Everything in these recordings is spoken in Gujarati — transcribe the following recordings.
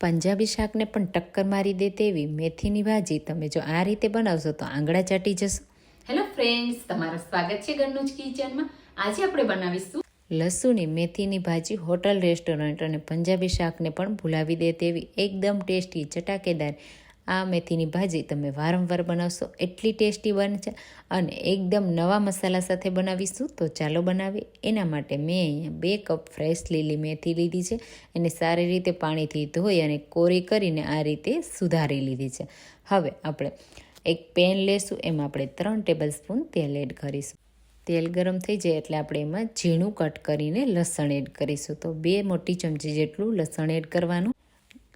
પંજાબી શાકને પણ ટક્કર મારી દે તેવી મેથીની ભાજી તમે જો આ રીતે બનાવશો તો આંગળા ચાટી જશો. હેલો ફ્રેન્ડ્સ, તમારું સ્વાગત છે ઘરનું જ કિચનમાં. આજે આપણે બનાવીશું લસુની મેથીની ભાજી. હોટલ, રેસ્ટોરન્ટ અને પંજાબી શાકને પણ ભૂલાવી દે તેવી એકદમ ટેસ્ટી ચટાકેદાર આ મેથીની ભાજી તમે વારંવાર બનાવશો એટલી ટેસ્ટી બનશે અને એકદમ નવા મસાલા સાથે બનાવીશું. તો ચાલો બનાવીએ. એના માટે મેં અહીંયા 2 કપ ફ્રેશ લીલી મેથી લીધી છે. એને સારી રીતે પાણીથી ધોઈ અને કોરી કરીને આ રીતે સુધારી લીધી છે. હવે આપણે એક પેન લેશું. એમાં આપણે 3 ટેબલ સ્પૂન તેલ એડ કરીશું. તેલ ગરમ થઈ જાય એટલે આપણે એમાં ઝીણું કટ કરીને લસણ એડ કરીશું. તો 2 મોટી ચમચી જેટલું લસણ એડ કરવાનું.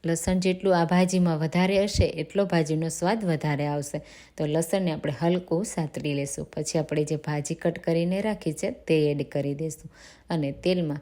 લસણ જેટલું આ ભાજીમાં વધારે હશે એટલો ભાજીનો સ્વાદ વધારે આવશે. તો લસણને આપણે હલકું સાતળી લેશું. પછી આપણે જે ભાજી કટ કરીને રાખી છે તે એડ કરી દઈશું અને તેલમાં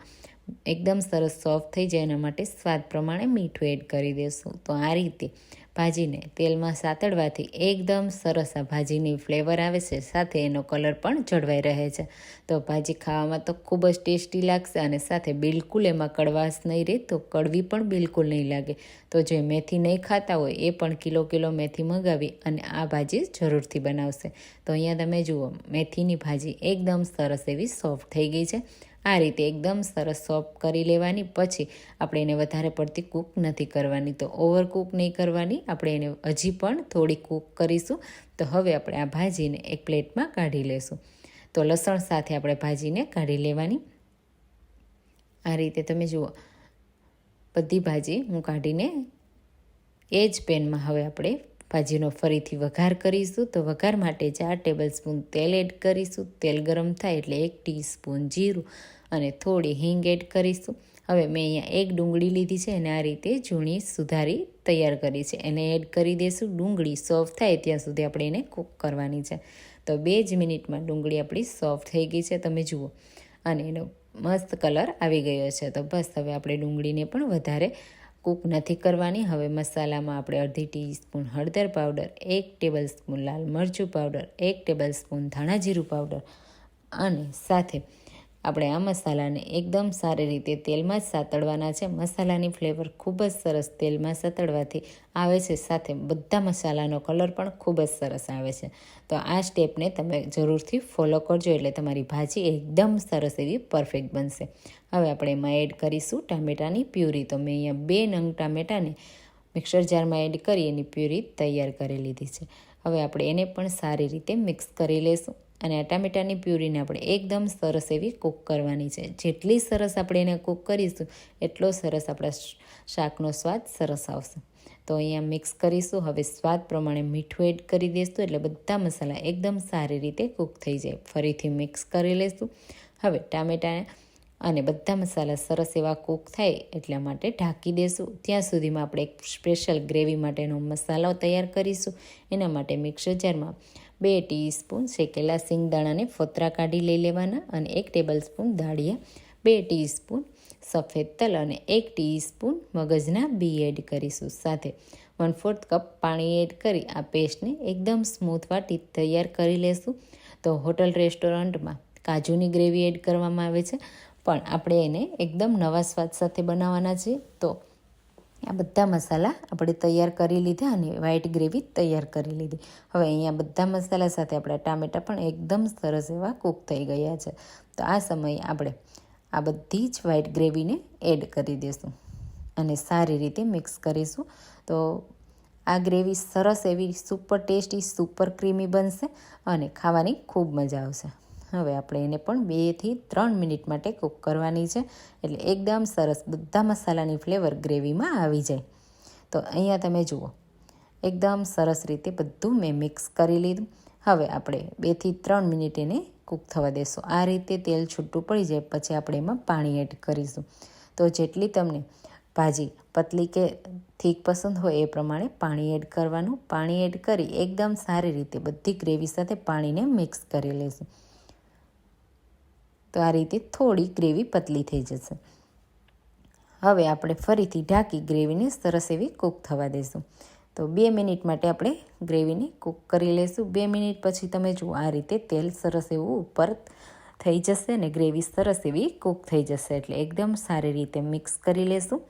એકદમ સરસ સોફ્ટ થઈ જાય એના માટે સ્વાદ પ્રમાણે મીઠું એડ કરી દઈશું. તો આ રીતે ભાજીને તેલમાં સાતળવાથી એકદમ સરસ આ ભાજીની ફ્લેવર આવે છે, સાથે એનો કલર પણ જળવાઈ રહે છે. તો ભાજી ખાવામાં તો ખૂબ જ ટેસ્ટી લાગશે અને સાથે બિલકુલ એમાં કડવાશ નહીં રહે, તો કડવી પણ બિલકુલ નહીં લાગે. તો જે મેથી નહીં ખાતા હોય એ પણ કિલો મેથી મંગાવી અને આ ભાજી જરૂરથી બનાવશે. તો અહીંયા તમે જુઓ, મેથીની ભાજી એકદમ સરસ એવી સોફ્ટ થઈ ગઈ છે. આ રીતે એકદમ સરસ સોફ્ટ કરી લેવાની. પછી આપણે એને વધારે પડતી કૂક નથી કરવાની, તો ઓવર કૂક નહીં કરવાની, આપણે એને હજી પણ થોડી કૂક કરીશું. તો હવે આપણે આ ભાજીને એક પ્લેટમાં કાઢી લેશું. તો લસણ સાથે આપણે ભાજીને કાઢી લેવાની. આ રીતે તમે જુઓ, બધી ભાજી હું કાઢીને એ જ પેનમાં હવે આપણે ભાજીનો ફરીથી વઘાર કરીશું. તો વઘાર માટે 4 ટેબલ સ્પૂન તેલ એડ કરીશું. તેલ ગરમ થાય એટલે 1 ટીસ્પૂન જીરું અને થોડી હિંગ એડ કરીશું. હવે મેં અહીંયા 1 ડુંગળી લીધી છે અને આ રીતે ઝીણી સુધારી તૈયાર કરી છે, એને એડ કરી દઈશું. ડુંગળી સોફ્ટ થાય ત્યાં સુધી આપણે એને કૂક કરવાની છે. તો 2 જ મિનિટમાં ડુંગળી આપણી સોફ્ટ થઈ ગઈ છે, તમે જુઓ, અને એનો મસ્ત કલર આવી ગયો છે. તો બસ હવે આપણે ડુંગળીને પણ વધારે કૂક નથી કરવાની. હવે મસાલામાં આપણે અડધી ટીસ્પૂન હળદર પાવડર, 1 ટેબલ સ્પૂન લાલ મરચું પાવડર, 1 ટેબલ સ્પૂન ધાણા જીરું પાવડર અને સાથે આપણે આ મસાલાને એકદમ સારી રીતે તેલમાં જ સાતળવાના છે. મસાલાની ફ્લેવર ખૂબ જ સરસ તેલમાં સાતળવાથી આવે છે, સાથે બધા મસાલાનો કલર પણ ખૂબ જ સરસ આવે છે. તો આ સ્ટેપને તમે જરૂરથી ફોલો કરજો એટલે તમારી ભાજી એકદમ સરસ એવી પરફેક્ટ બનશે. હવે આપણે એમાં એડ કરીશું ટામેટાની પ્યુરી. તો મેં અહીંયા 2 નંગ ટામેટાને મિક્સર જારમાં એડ કરી એની પ્યુરી તૈયાર કરી લીધી છે. હવે આપણે એને પણ સારી રીતે મિક્સ કરી લઈશું અને આ ટામેટાની પ્યુરીને આપણે એકદમ સરસ એવી કૂક કરવાની છે. જેટલી સરસ આપણે એને કૂક કરીશું એટલો સરસ આપણા શાકનો સ્વાદ સરસ આવશે. તો અહીંયા મિક્સ કરીશું. હવે સ્વાદ પ્રમાણે મીઠું એડ કરી દઈશું એટલે બધા મસાલા એકદમ સારી રીતે કૂક થઈ જાય. ફરીથી મિક્સ કરી લઈશું. હવે ટામેટા અને બધા મસાલા સરસ એવા કૂક થાય એટલા માટે ઢાંકી દઈશું. ત્યાં સુધીમાં આપણે એક સ્પેશિયલ ગ્રેવી માટેનો મસાલો તૈયાર કરીશું. એના માટે મિક્સર જારમાં 2 ટીસ્પૂન શેકેલા સિંગદાણાને ફોતરા કાઢી લઈ લેવાના અને 1 ટેબલ સ્પૂન દાળિયા, 2 ટીસ્પૂન સફેદ તલ અને 1 ટીસ્પૂન મગજના બી એડ કરીશું. સાથે 1/4 કપ પાણી એડ કરી આ પેસ્ટને એકદમ સ્મૂથ વાટી તૈયાર કરી લેશું. તો હોટલ, રેસ્ટોરન્ટમાં કાજુની ગ્રેવી એડ કરવામાં આવે છે, પણ આપણે એને એકદમ નવા સ્વાદ સાથે બનાવવાના છે. તો આ બધા મસાલા આપણે તૈયાર કરી લીધા અને વ્હાઈટ ગ્રેવી તૈયાર કરી લીધી. હવે અહીંયા બધા મસાલા સાથે આપણા ટામેટાં પણ એકદમ સરસ એવા કૂક થઈ ગયા છે. તો આ સમયે આપણે આ બધી જ વ્હાઈટ ગ્રેવીને એડ કરી દઈશું અને સારી રીતે મિક્સ કરીશું. તો આ ગ્રેવી સરસ એવી સુપર ટેસ્ટી, સુપર ક્રીમી બનશે અને ખાવાની ખૂબ મજા આવશે. હવે આપણે એને પણ 2 થી 3 મિનિટ માટે કૂક કરવાની છે એટલે એકદમ સરસ બધા મસાલાની ફ્લેવર ગ્રેવીમાં આવી જાય. તો અહીંયા તમે જુઓ, એકદમ સરસ રીતે બધું મેં મિક્સ કરી લીધું. હવે આપણે 2 થી 3 મિનિટ એને કૂક થવા દેશું. આ રીતે તેલ છૂટું પડી જાય પછી આપણે એમાં પાણી એડ કરીશું. તો જેટલી તમને ભાજી પતલી કે થીક પસંદ હોય એ પ્રમાણે પાણી એડ કરવાનું. પાણી એડ કરી એકદમ સારી રીતે બધી ગ્રેવી સાથે પાણીને મિક્સ કરી લઈશું. તો આ રીતે થોડી ગ્રેવી પતલી થઈ જશે. હવે આપણે ફરીથી ઢાંકી ગ્રેવીને સરસ એવી કૂક થવા દઈશું. તો 2 મિનિટ માટે આપણે ગ્રેવીને કૂક કરી લઈશું. 2 મિનિટ પછી તમે જુઓ, આ રીતે તેલ સરસ એવું ઉપર થઈ જશે અને ગ્રેવી સરસ એવી કૂક થઈ જશે એટલે એકદમ સારી રીતે મિક્સ કરી લેશું.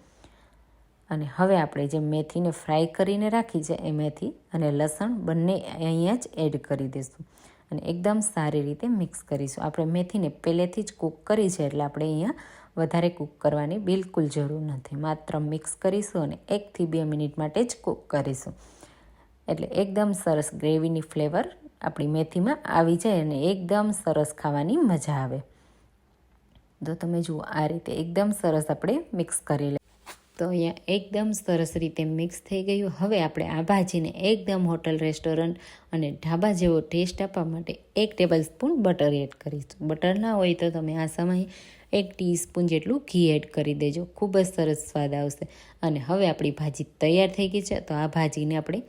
અને હવે આપણે જે મેથીને ફ્રાય કરીને રાખી છે એ મેથી અને લસણ બંને અહીંયા જ એડ કરી દઈશું અને એકદમ સારી રીતે મિક્સ કરીશું. આપણે મેથીને પહેલેથી જ કૂક કરી છે એટલે આપણે અહીંયા વધારે કૂક કરવાની બિલકુલ જરૂર નથી. માત્ર મિક્સ કરીશું અને 1 થી 2 મિનિટ માટે જ કૂક કરીશું એટલે એકદમ સરસ ગ્રેવીની ફ્લેવર આપણી મેથીમાં આવી જાય અને એકદમ સરસ ખાવાની મજા આવે. તો તમે જુઓ આ રીતે એકદમ સરસ આપણે મિક્સ કરી લઈએ. તો અહીંયા એકદમ સરસ રીતે મિક્સ થઈ ગયું. હવે આપણે આ ભાજીને એકદમ હોટલ રેસ્ટોરન્ટ અને ઢાબા જેવો ટેસ્ટ આપવા માટે 1 ટેબલસ્પૂન બટર એડ કરીશું. બટર ના હોય તો તમે આ સમયે 1 ટીસ્પૂન જેટલું ઘી એડ કરી દેજો. ખૂબ જ સરસ સ્વાદ આવશે. અને હવે આપણી ભાજી તૈયાર થઈ ગઈ છે. તો આ ભાજીને આપણે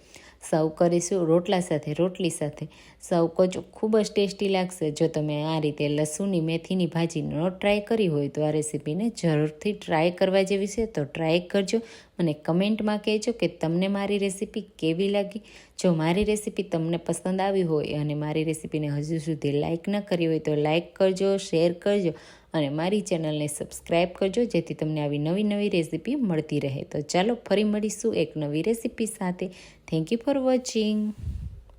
સર્વ કરીશું રોટલા સાથે, રોટલી સાથે સર્વ કરજો. ખૂબ જ ટેસ્ટી લાગશે. જો તમે આ રીતે લસુની મેથીની ભાજી ન ટ્રાય કરી હોય તો આ રેસીપીને જરૂરથી ટ્રાય કરવા જેવી છે. તો ટ્રાય કરજો. મને કમેન્ટમાં કહેજો કે તમને મારી રેસીપી કેવી લાગી. જો મારી રેસીપી તમને પસંદ આવી હોય અને મારી રેસીપીને હજુ સુધી લાઇક ન કરી હોય તો લાઇક કરજો, શેર કરજો અને મારી ચેનલને સબસ્ક્રાઈબ કરજો જેથી તમને આવી નવી નવી રેસીપી મળતી રહે. તો ચાલો ફરી મળીશું એક નવી રેસીપી સાથે. Thank you for watching.